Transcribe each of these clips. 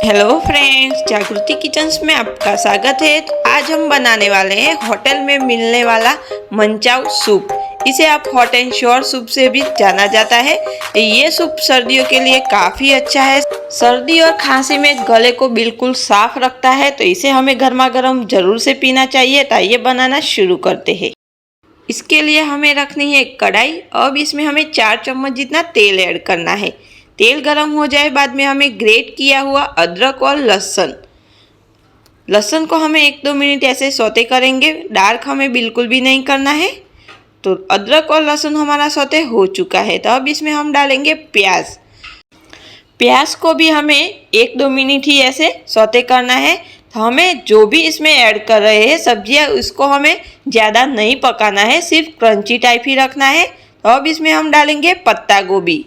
Hello friends, जागृति kitchens में आपका स्वागत है। तो आज हम बनाने वाले हैं होटल में मिलने वाला मंचाऊ सूप। इसे आप हॉट एंड श्योर सूप से भी जाना जाता है। ये सूप सर्दियों के लिए काफ़ी अच्छा है। सर्दी और खांसी में गले को बिल्कुल साफ रखता है, तो इसे हमें गर्मा गर्म जरूर से पीना चाहिए। तो ये बनाना शुरू करते हैं। इसके लिए हमें रखनी है एक कढ़ाई। अब इसमें हमें 4 चम्मच जितना तेल ऐड करना है। तेल गरम हो जाए बाद में हमें ग्रेट किया हुआ अदरक और लहसुन को हमें 1-2 मिनट ऐसे सौते करेंगे। डार्क हमें बिल्कुल भी नहीं करना है। तो अदरक और लहसुन हमारा सौते हो चुका है। तो अब इसमें हम डालेंगे प्याज को भी हमें 1-2 मिनट ही ऐसे सौते करना है। तो हमें जो भी इसमें ऐड कर रहे हैं सब्जियां, उसको हमें ज़्यादा नहीं पकाना है, सिर्फ क्रंची टाइप ही रखना है। तो अब इसमें हम डालेंगे पत्ता गोभी,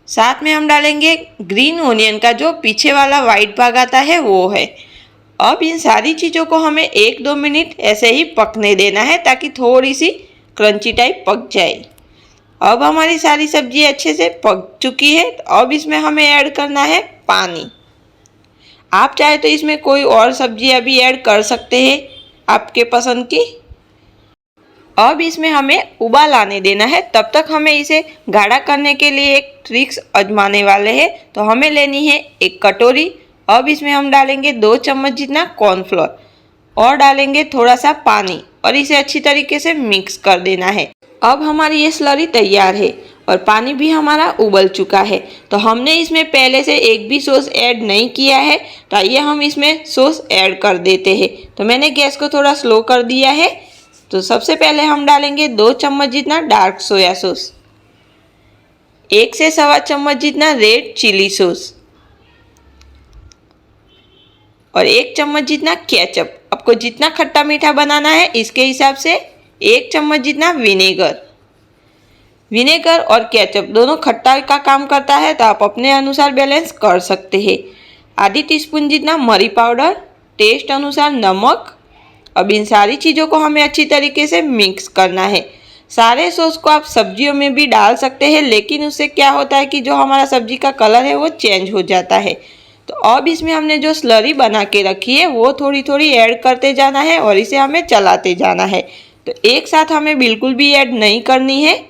साथ में हम डालेंगे ग्रीन ओनियन का जो पीछे वाला वाइट भाग आता है वो है। अब इन सारी चीज़ों को हमें 1-2 मिनट ऐसे ही पकने देना है ताकि थोड़ी सी क्रंची टाइप पक जाए। अब हमारी सारी सब्जी अच्छे से पक चुकी है। तो अब इसमें हमें ऐड करना है पानी। आप चाहे तो इसमें कोई और सब्जी अभी ऐड कर सकते हैं आपके पसंद की। अब इसमें हमें उबाल आने देना है। तब तक हमें इसे गाढ़ा करने के लिए एक ट्रिक्स आजमाने वाले हैं। तो हमें लेनी है एक कटोरी। अब इसमें हम डालेंगे 2 चम्मच जितना कॉर्नफ्लोर और डालेंगे थोड़ा सा पानी और इसे अच्छी तरीके से मिक्स कर देना है। अब हमारी ये स्लरी तैयार है और पानी भी हमारा उबल चुका है। तो हमने इसमें पहले से एक भी सॉस ऐड नहीं किया है। तो आइए हम इसमें सॉस ऐड कर देते हैं। तो मैंने गैस को थोड़ा स्लो कर दिया है। तो सबसे पहले हम डालेंगे 2 चम्मच जितना डार्क सोया सॉस, 1 से 1.25 चम्मच जितना रेड चिली सॉस और 1 चम्मच जितना केचप। आपको जितना खट्टा मीठा बनाना है इसके हिसाब से 1 चम्मच जितना विनेगर और केचप दोनों खट्टा का काम करता है, तो आप अपने अनुसार बैलेंस कर सकते हैं। आधी टीस्पून जितना मरी पाउडर, टेस्ट अनुसार नमक। अब इन सारी चीज़ों को हमें अच्छी तरीके से मिक्स करना है। सारे सॉस को आप सब्जियों में भी डाल सकते हैं, लेकिन उससे क्या होता है कि जो हमारा सब्जी का कलर है वो चेंज हो जाता है। तो अब इसमें हमने जो स्लरी बना के रखी है वो थोड़ी थोड़ी ऐड करते जाना है और इसे हमें चलाते जाना है। तो एक साथ हमें बिल्कुल भी ऐड नहीं करनी है।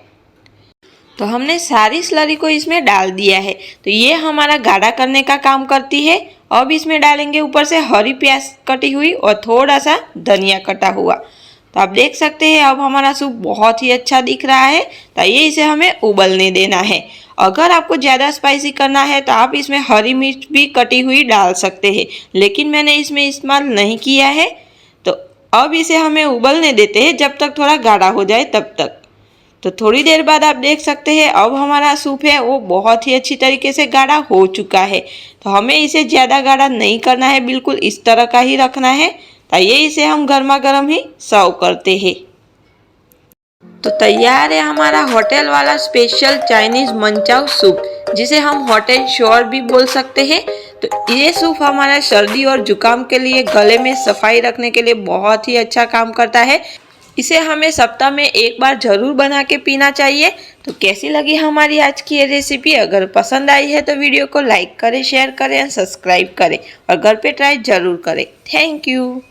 तो हमने सारी स्लरी को इसमें डाल दिया है। तो ये हमारा गाढ़ा करने का काम करती है। अब इसमें डालेंगे ऊपर से हरी प्याज कटी हुई और थोड़ा सा धनिया कटा हुआ। तो आप देख सकते हैं अब हमारा सूप बहुत ही अच्छा दिख रहा है। तो ये इसे हमें उबलने देना है। अगर आपको ज़्यादा स्पाइसी करना है तो आप इसमें हरी मिर्च भी कटी हुई डाल सकते हैं, लेकिन मैंने इसमें इस्तेमाल नहीं किया है। तो अब इसे हमें उबलने देते हैं जब तक थोड़ा गाढ़ा हो जाए तब तक। तो थोड़ी देर बाद आप देख सकते हैं अब हमारा सूप है वो बहुत ही अच्छी तरीके से गाढ़ा हो चुका है। तो हमें इसे ज़्यादा गाढ़ा नहीं करना है, बिल्कुल इस तरह का ही रखना है। तो ये इसे हम गर्मा गर्म ही सर्व करते हैं। तो तैयार है हमारा होटल वाला स्पेशल चाइनीज़ मंचाऊ सूप, जिसे हम हॉट एंड श्योर भी बोल सकते हैं। तो ये सूप हमारा सर्दी और जुकाम के लिए, गले में सफाई रखने के लिए बहुत ही अच्छा काम करता है। इसे हमें सप्ताह में 1 बार ज़रूर बना के पीना चाहिए। तो कैसी लगी हमारी आज की ये रेसिपी? अगर पसंद आई है तो वीडियो को लाइक करें, शेयर करें और सब्सक्राइब करें और घर पे ट्राई ज़रूर करें। Thank you.